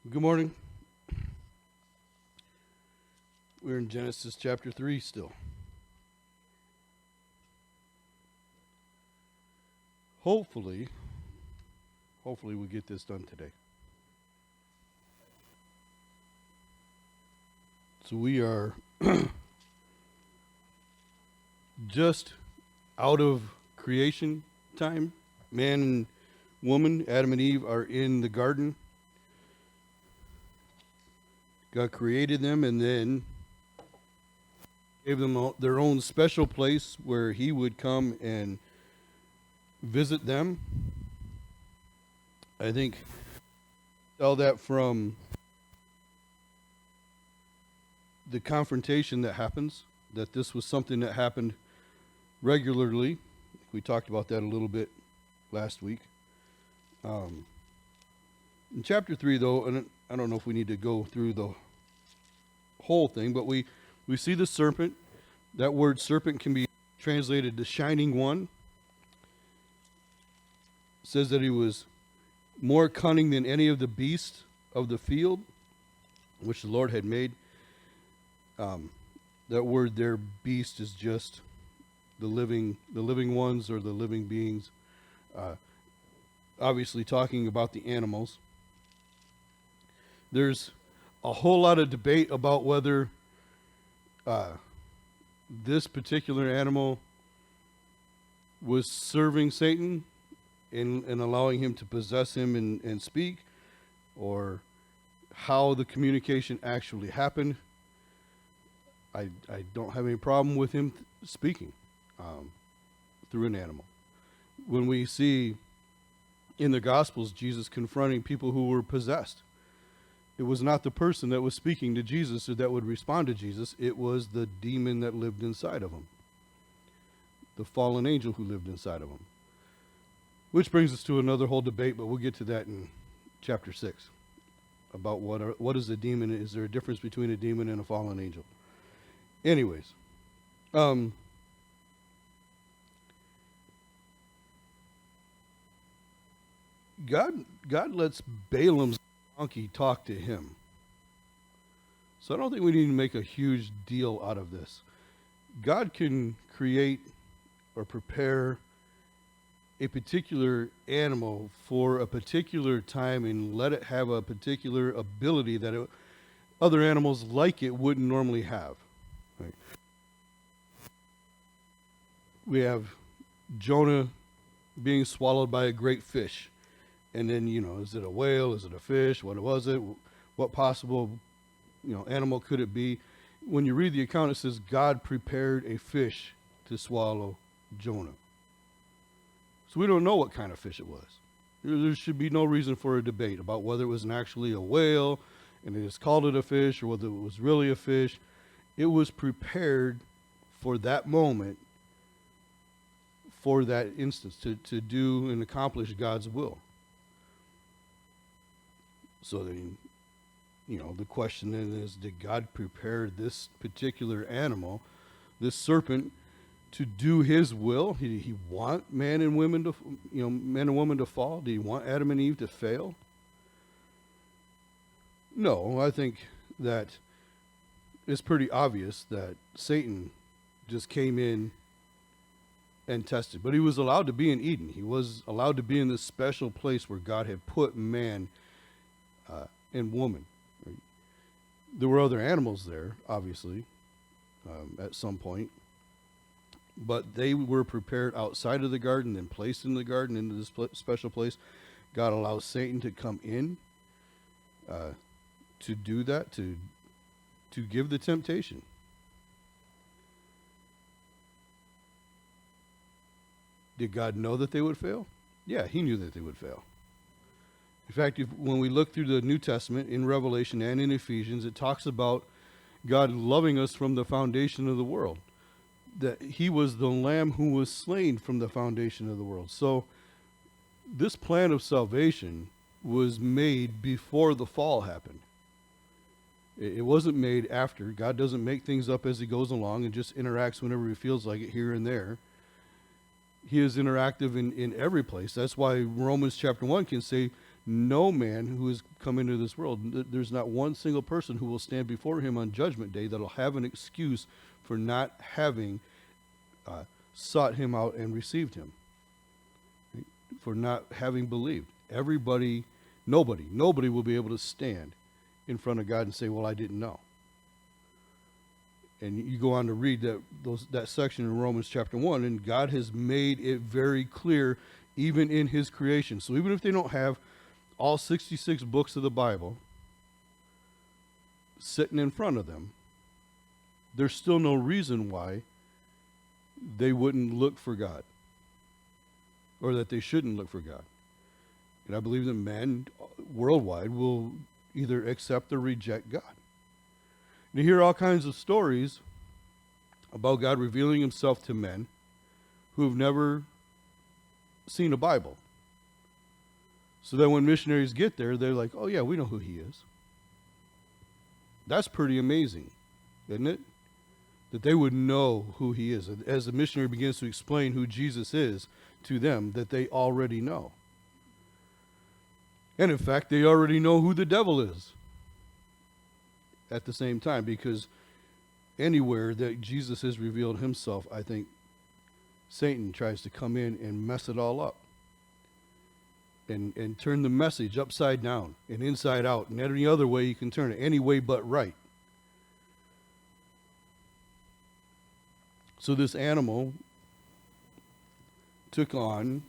Good morning. We're in Genesis chapter 3 still. Hopefully we get this done today. So we are just out of creation time. Man and woman, Adam and Eve, are in the garden. God created them and then gave them their own special place where he would come and visit them. I think tell that from the confrontation that happens, that this was something that happened regularly. We talked about that a little bit last week. In chapter 3, though, and I don't know if we need to go through the whole thing, but we see the serpent. That word serpent can be translated the shining one. It says that he was more cunning than any of the beasts of the field, which the Lord had made. That word there, beast, is just the living ones or the living beings. Obviously talking about the animals. There's a whole lot of debate about whether this particular animal was serving Satan and allowing him to possess him and speak, or how the communication actually happened. I don't have any problem with him speaking through an animal. When we see in the Gospels Jesus confronting people who were possessed, it was not the person that was speaking to Jesus or that would respond to Jesus. It was the demon that lived inside of him, the fallen angel who lived inside of him. Which brings us to another whole debate, but we'll get to that in chapter 6, about what is a demon. Is there a difference between a demon and a fallen angel? Anyways, God lets Balaam's donkey talk to him. So I don't think we need to make a huge deal out of this. God can create or prepare a particular animal for a particular time and let it have a particular ability that other animals like it wouldn't normally have. Right? We have Jonah being swallowed by a great fish. And then, is it a whale? Is it a fish? What was it? What possible, animal could it be? When you read the account, it says God prepared a fish to swallow Jonah. So we don't know what kind of fish it was. There should be no reason for a debate about whether it was actually a whale and they just called it a fish, or whether it was really a fish. It was prepared for that moment, for that instance, to do and accomplish God's will. So then, the question then is, did God prepare this particular animal, this serpent, to do his will? Did he want man and women to fall? Did he want Adam and Eve to fail? No, I think that it's pretty obvious that Satan just came in and tested. But he was allowed to be in Eden. He was allowed to be in this special place where God had put man and woman. There were other animals there, obviously, at some point. But they were prepared outside of the garden, then placed in the garden, into this special place. God allows Satan to come in to do that, to give the temptation. Did God know that they would fail? Yeah, he knew that they would fail. In fact, when we look through the New Testament, in Revelation and in Ephesians, it talks about God loving us from the foundation of the world. That he was the Lamb who was slain from the foundation of the world. So this plan of salvation was made before the fall happened. It wasn't made after. God doesn't make things up as he goes along and just interacts whenever he feels like it here and there. He is interactive in every place. That's why Romans chapter 1 can say, no man who has come into this world, there's not one single person who will stand before him on Judgment Day that'll have an excuse for not having sought him out and received him, right? For not having believed. Nobody will be able to stand in front of God and say, well, I didn't know. And you go on to read that section in Romans chapter 1, and God has made it very clear, even in his creation. So even if they don't have all 66 books of the Bible sitting in front of them, there's still no reason why they wouldn't look for God, or that they shouldn't look for God. And I believe that men worldwide will either accept or reject God. And you hear all kinds of stories about God revealing himself to men who have never seen a Bible. So that when missionaries get there, they're like, oh yeah, we know who he is. That's pretty amazing, isn't it? That they would know who he is. As the missionary begins to explain who Jesus is to them, that they already know. And in fact, they already know who the devil is at the same time, because anywhere that Jesus has revealed himself, I think Satan tries to come in and mess it all up and turn the message upside down and inside out, and any other way you can turn it, any way but right. So this animal took on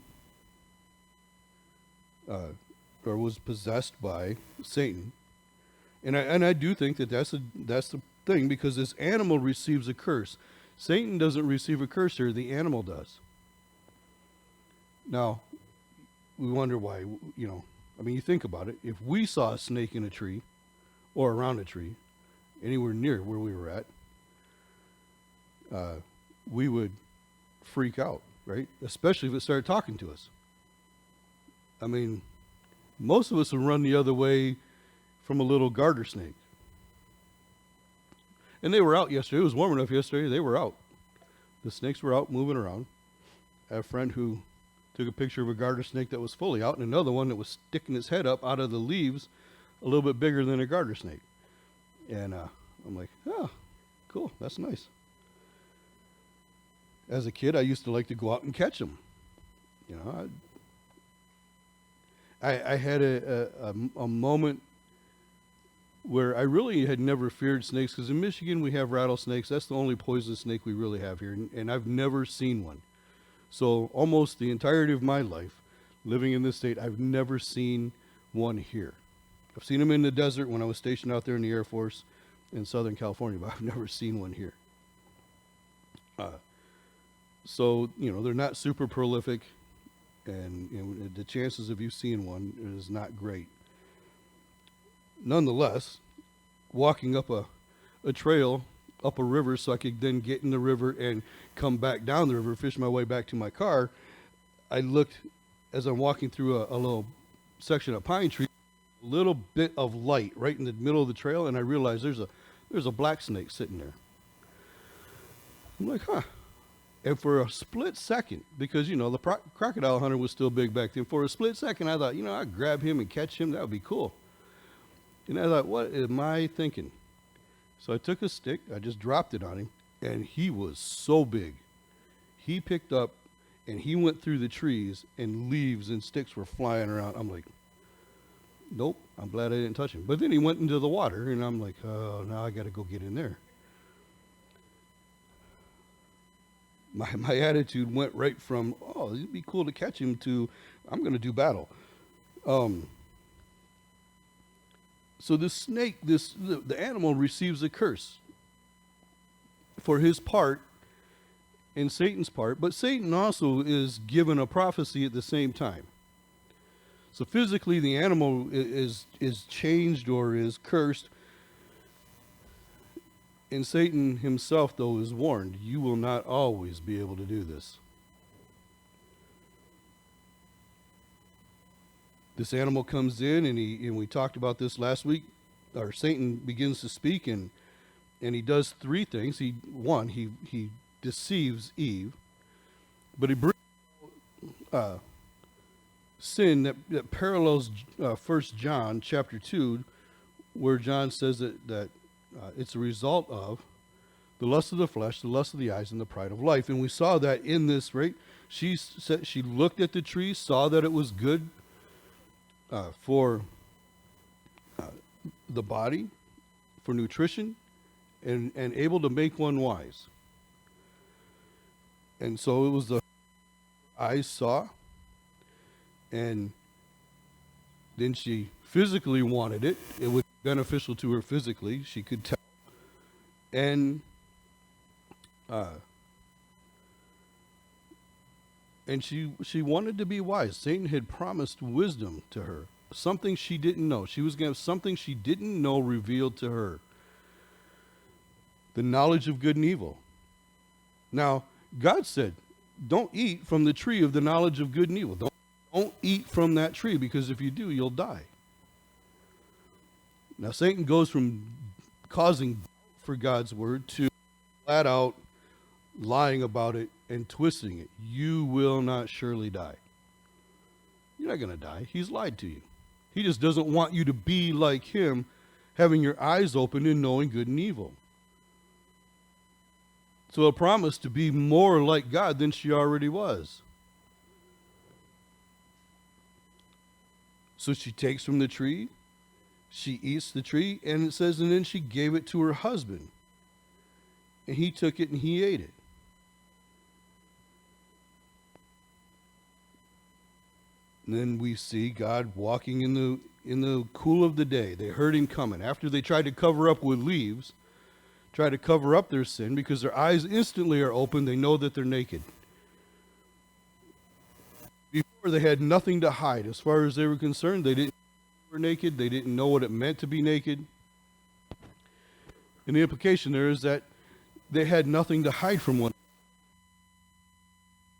or was possessed by Satan. And I do think that that's the thing, because this animal receives a curse. Satan doesn't receive a curse here, the animal does. Now, we wonder why, you think about it. If we saw a snake in a tree or around a tree, anywhere near where we were at, we would freak out, right? Especially if it started talking to us. I mean, most of us would run the other way from a little garter snake. And they were out yesterday. It was warm enough yesterday. They were out. The snakes were out moving around. I have a friend who took a picture of a garter snake that was fully out, and another one that was sticking its head up out of the leaves, a little bit bigger than a garter snake. And I'm like, oh, cool. That's nice. As a kid, I used to like to go out and catch them. I had a moment where I really had never feared snakes, because in Michigan we have rattlesnakes. That's the only poisonous snake we really have here, and I've never seen one. So almost the entirety of my life living in this state, I've never seen one here. I've seen them in the desert when I was stationed out there in the Air Force in Southern California, but I've never seen one here. So, they're not super prolific, and the chances of you seeing one is not great. Nonetheless, walking up a trail, up a river, so I could then get in the river and come back down the river, fish my way back to my car, I looked, as I'm walking through a little section of pine tree, a little bit of light right in the middle of the trail, and I realized there's a black snake sitting there. I'm like, huh. And for a split second, because, the crocodile hunter was still big back then, for a split second I thought, I'd grab him and catch him. That would be cool. And I thought, what am I thinking? So I took a stick, I just dropped it on him, and he was so big. He picked up, and he went through the trees, and leaves and sticks were flying around. I'm like, nope, I'm glad I didn't touch him. But then he went into the water, and I'm like, oh, now I got to go get in there. My attitude went right from, oh, it'd be cool to catch him, to, I'm going to do battle. So this snake, the animal receives a curse for his part and Satan's part, but Satan also is given a prophecy at the same time. So physically, the animal is changed or is cursed. And Satan himself, though, is warned, you will not always be able to do this. This animal comes in, and we talked about this last week, or Satan begins to speak, and he does three things. He deceives Eve, but he brings sin that parallels 1 John chapter 2, where John says that it's a result of the lust of the flesh, the lust of the eyes, and the pride of life. And we saw that in this, right? She said she looked at the tree, saw that it was good for the body, for nutrition, and able to make one wise. And so it was the eyes saw, and then she physically wanted it. It was beneficial to her physically. She could tell. And she wanted to be wise. Satan had promised wisdom to her, something she didn't know. She was going to have something she didn't know revealed to her. The knowledge of good and evil. Now, God said, don't eat from the tree of the knowledge of good and evil. Don't eat from that tree, because if you do, you'll die. Now, Satan goes from causing doubt for God's word to flat out lying about it and twisting it. You will not surely die. You're not going to die. He's lied to you. He just doesn't want you to be like him, having your eyes open and knowing good and evil. So a promise to be more like God than she already was. So she takes from the tree, she eats the tree, and it says, and then she gave it to her husband. And he took it and he ate it. And then we see God walking in the cool of the day. They heard him coming. After they tried to cover up with leaves, try to cover up their sin, because their eyes instantly are open. They know that they're naked. Before, they had nothing to hide. As far as they were concerned, they didn't know they were naked. They didn't know what it meant to be naked. And the implication there is that they had nothing to hide from one.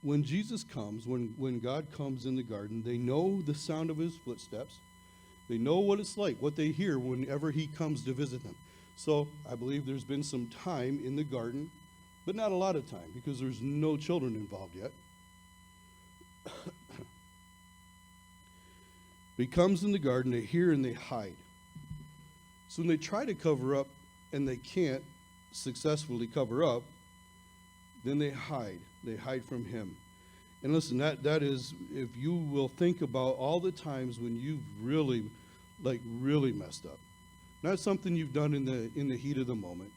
When Jesus comes, when God comes in the garden, they know the sound of his footsteps. They know what it's like, what they hear whenever he comes to visit them. So I believe there's been some time in the garden, but not a lot of time, because there's no children involved yet. He comes in the garden, they hear and they hide. So when they try to cover up and they can't successfully cover up, then they hide. They hide from him. And listen, that is, if you will think about all the times when you've really messed up. Not something you've done in the heat of the moment,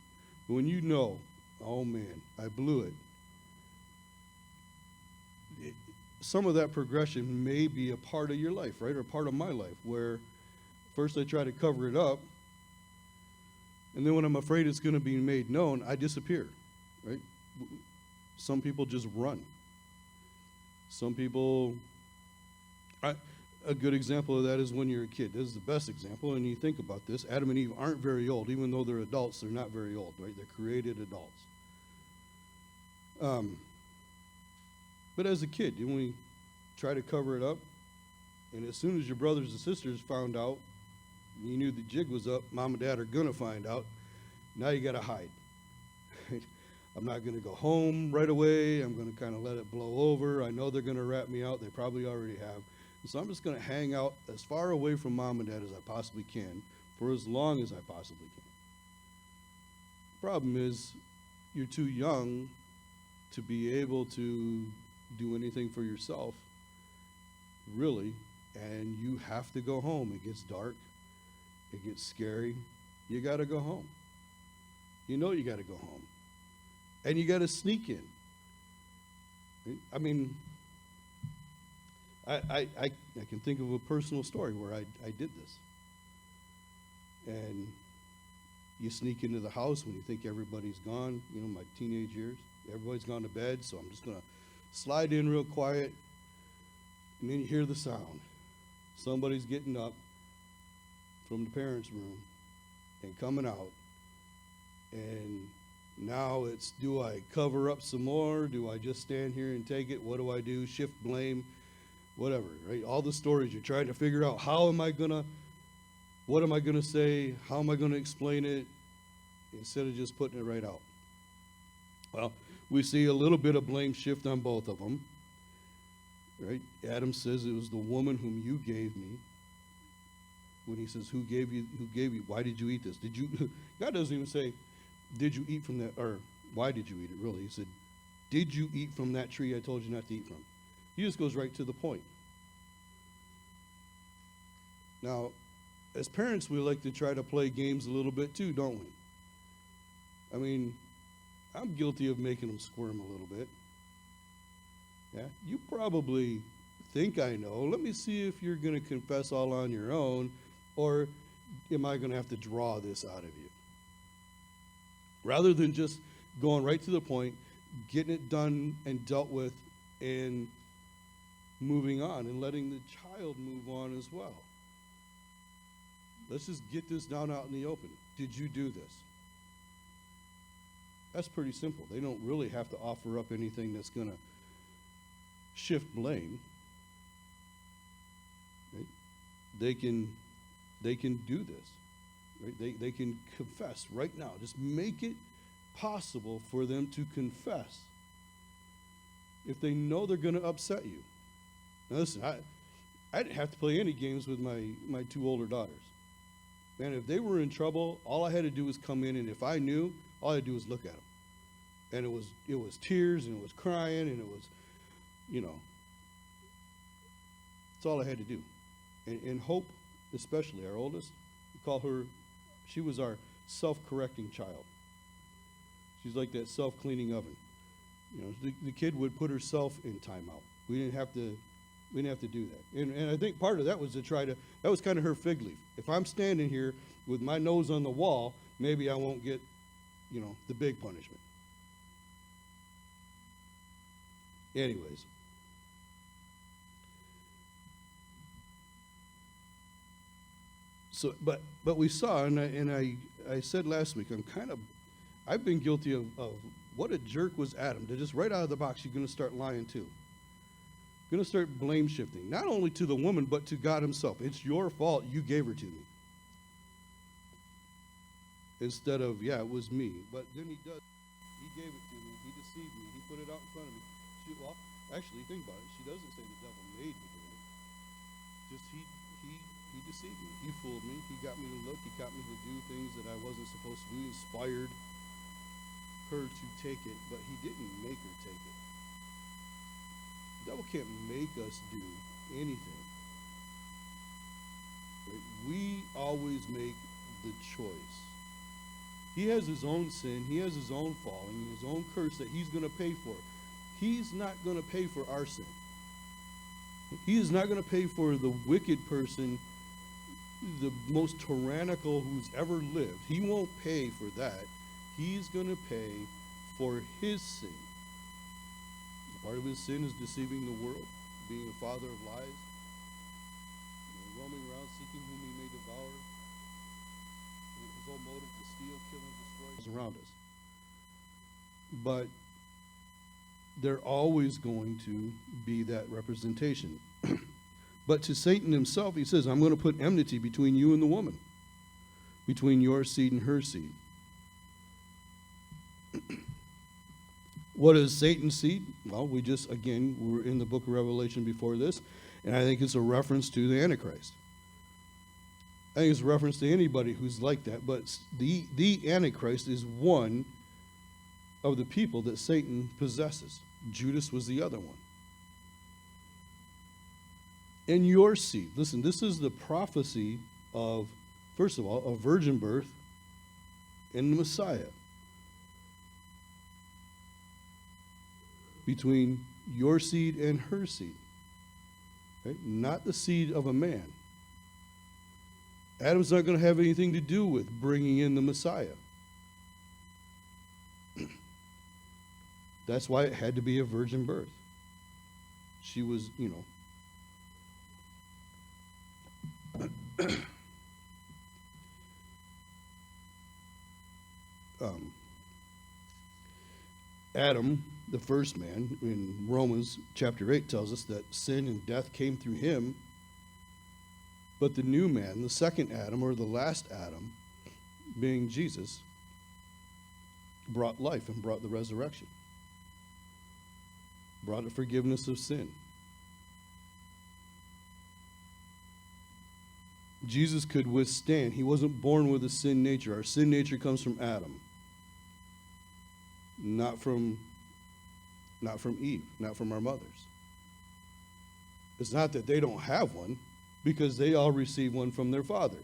but when you know, oh man, I blew it. Some of that progression may be a part of your life, right? Or part of my life, where first I try to cover it up, and then when I'm afraid it's going to be made known, I disappear, right? Some people just run. Some people, a good example of that is when you're a kid. This is the best example, and you think about this. Adam and Eve aren't very old. Even though they're adults, they're not very old, right? They're created adults. But as a kid, when we try to cover it up, and as soon as your brothers and sisters found out, you knew the jig was up, mom and dad are going to find out, now you got to hide. I'm not going to go home right away. I'm going to kind of let it blow over. I know they're going to rat me out. They probably already have. So I'm just going to hang out as far away from mom and dad as I possibly can for as long as I possibly can. Problem is, you're too young to be able to do anything for yourself, really, and you have to go home. It gets dark. It gets scary. You got to go home. You know you got to go home. And you got to sneak in. I mean, I can think of a personal story where I did this. And you sneak into the house when you think everybody's gone, my teenage years. Everybody's gone to bed, so I'm just going to slide in real quiet. And then you hear the sound. Somebody's getting up from the parents' room and coming out. And now it's, do I cover up some more? Do I just stand here and take it? What do I do? Shift blame? Whatever, right? All the stories you're trying to figure out, what am I going to say? How am I going to explain it? Instead of just putting it right out. Well, we see a little bit of blame shift on both of them. right? Adam says it was the woman whom you gave me. When he says, who gave you, why did you eat this? Did you, God doesn't even say, did you eat from that, or why did you eat it, really? He said, did you eat from that tree I told you not to eat from? He just goes right to the point. Now, as parents, we like to try to play games a little bit too, don't we? I mean, I'm guilty of making them squirm a little bit. Yeah, you probably think I know. Let me see if you're going to confess all on your own, or am I going to have to draw this out of you? Rather than just going right to the point, getting it done and dealt with, and moving on, and letting the child move on as well. Let's just get this down out in the open. Did you do this? That's pretty simple. They don't really have to offer up anything that's going to shift blame. Right? They can do this. Right? They can confess right now. Just make it possible for them to confess if they know they're going to upset you. Now listen, I didn't have to play any games with my two older daughters. Man, if they were in trouble, all I had to do was come in, and if I knew, all I had to do was look at them. And it was tears, and it was crying, and it was, that's all I had to do. And Hope, especially, our oldest, we call her, she was our self-correcting child. She's like that self-cleaning oven. The kid would put herself in timeout. We didn't have to do that. And I think part of that was that was kind of her fig leaf. If I'm standing here with my nose on the wall, maybe I won't get, the big punishment. Anyways. So, but we saw, and I said last week, I've been guilty of what a jerk was Adam, to just right out of the box, you're going to start lying too. You're going to start blame shifting, not only to the woman, but to God himself. It's your fault, you gave her to me. Instead of, it was me. But then he gave it to me, he deceived me, he put it out in front of me. Well, actually, think about it. She doesn't say the devil made me do it. Just he deceived me. He fooled me. He got me to look. He got me to do things that I wasn't supposed to do. He inspired her to take it, but he didn't make her take it. The devil can't make us do anything. Right? We always make the choice. He has his own sin. He has his own falling, his own curse that he's going to pay for. He's not going to pay for our sin. He is not going to pay for the wicked person, the most tyrannical who's ever lived. He won't pay for that. He's going to pay for his sin. Part of his sin is deceiving the world, being a father of lies, roaming around seeking whom he may devour. His whole motive to steal, kill, and destroy is around us. But they're always going to be that representation. But to Satan himself, he says, I'm going to put enmity between you and the woman, between your seed and her seed. What is Satan's seed? Well, we're in the book of Revelation before this, and I think it's a reference to the Antichrist. I think it's a reference to anybody who's like that, but the Antichrist is one of the people that Satan possesses. Judas was the other one. And your seed. Listen, this is the prophecy of, first of all, a virgin birth and the Messiah. Between your seed and her seed. Right? Not the seed of a man. Adam's not going to have anything to do with bringing in the Messiah. That's why it had to be a virgin birth. She was, Adam, the first man, in Romans chapter 8 tells us that sin and death came through him, but the new man, the second Adam, or the last Adam, being Jesus, brought life and brought the resurrection, brought the forgiveness of sin. Jesus could withstand. He wasn't born with a sin nature. Our sin nature comes from Adam, not from Eve, not from our mothers. It's not that they don't have one, because they all receive one from their father.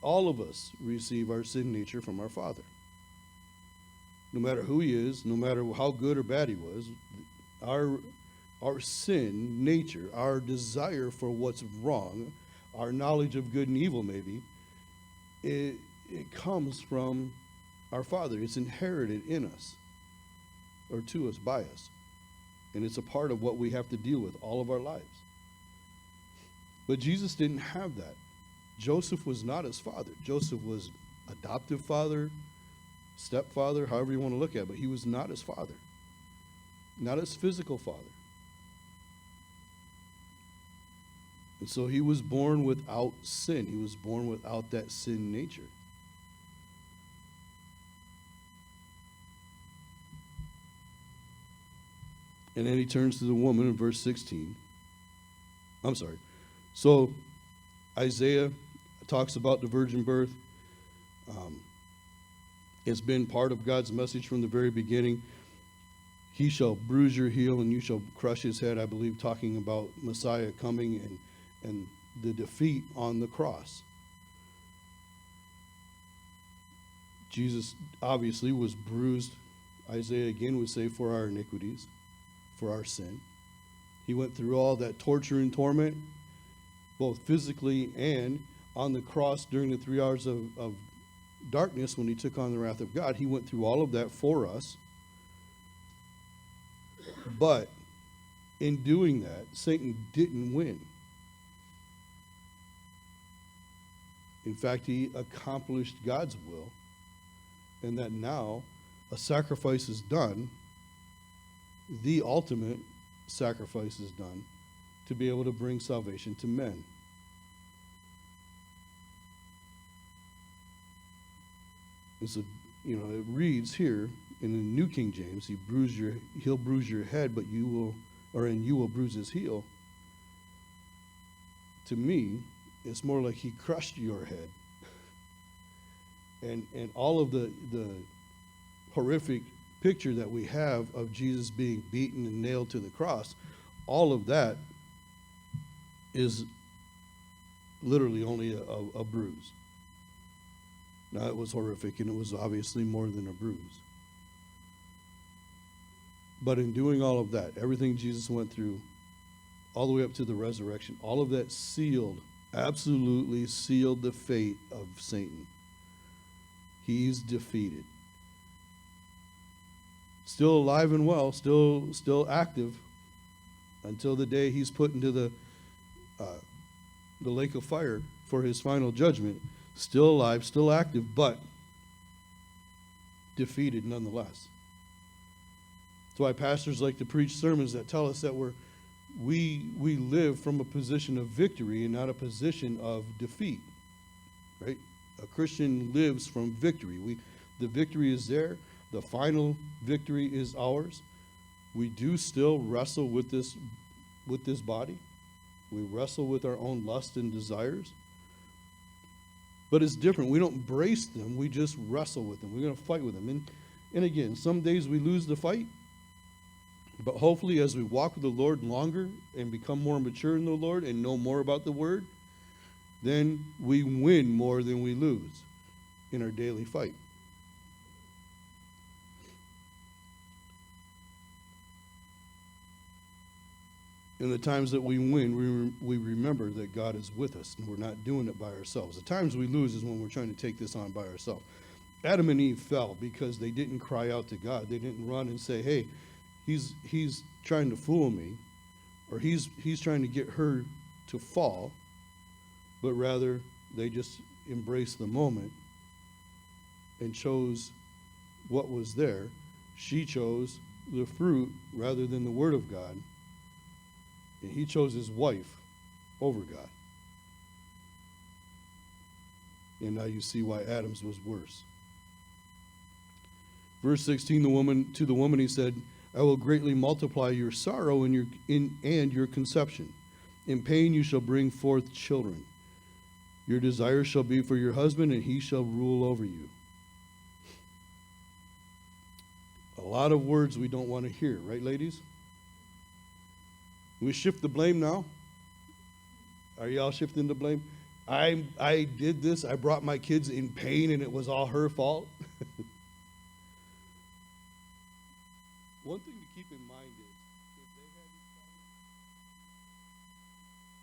All of us receive our sin nature from our father. No matter who he is, no matter how good or bad he was, our sin nature, our desire for what's wrong, our knowledge of good and evil maybe, it comes from our father. It's inherited in us, or to us, by us. And it's a part of what we have to deal with all of our lives. But Jesus didn't have that. Joseph was not his father. Joseph was adoptive father, stepfather, however you want to look at it, but he was not his father, not his physical father. And so he was born without sin. He was born without that sin nature. And then he turns to the woman in verse 16. I'm sorry. So Isaiah talks about the virgin birth. It's been part of God's message from the very beginning. He shall bruise your heel and you shall crush his head, I believe, talking about Messiah coming and the defeat on the cross. Jesus obviously was bruised, Isaiah again would say, for our iniquities, for our sin. He went through all that torture and torment, both physically and on the cross during the 3 hours of darkness when he took on the wrath of God. He went through all of that for us. But in doing that, Satan didn't win. In fact, he accomplished God's will, and that now a sacrifice is done, the ultimate sacrifice is done, to be able to bring salvation to men. And so, it reads here in the New King James, he'll bruise your head, but you will bruise his heel. To me, it's more like he crushed your head. And all of the horrific picture that we have of Jesus being beaten and nailed to the cross, all of that is literally only a bruise. Now, it was horrific, and it was obviously more than a bruise. But in doing all of that, everything Jesus went through, all the way up to the resurrection, all of that absolutely sealed the fate of Satan. He's defeated. Still alive and well, still active, until the day he's put into the lake of fire for his final judgment. Still alive, still active, but defeated nonetheless. That's why pastors like to preach sermons that tell us that we live from a position of victory and not a position of defeat, right? A Christian lives from victory. The victory is there. The final victory is ours. We do still wrestle with this body. We wrestle with our own lusts and desires. But it's different. We don't brace them. We just wrestle with them. We're going to fight with them. And again, some days we lose the fight. But hopefully as we walk with the Lord longer and become more mature in the Lord and know more about the Word, then we win more than we lose in our daily fight. In the times that we win, we remember that God is with us and we're not doing it by ourselves. The times we lose is when we're trying to take this on by ourselves. Adam and Eve fell because they didn't cry out to God. They didn't run and say, hey, he's trying to fool me, or he's trying to get her to fall, but rather they just embraced the moment and chose what was there. She chose the fruit rather than the Word of God. And he chose his wife over God. And now you see why Adam's was worse. Verse 16, to the woman he said, I will greatly multiply your sorrow and your conception. In pain you shall bring forth children. Your desire shall be for your husband, and he shall rule over you. A lot of words we don't want to hear, right, ladies? We shift the blame now. Are y'all shifting the blame? I did this. I brought my kids in pain, and it was all her fault. One thing to keep in mind is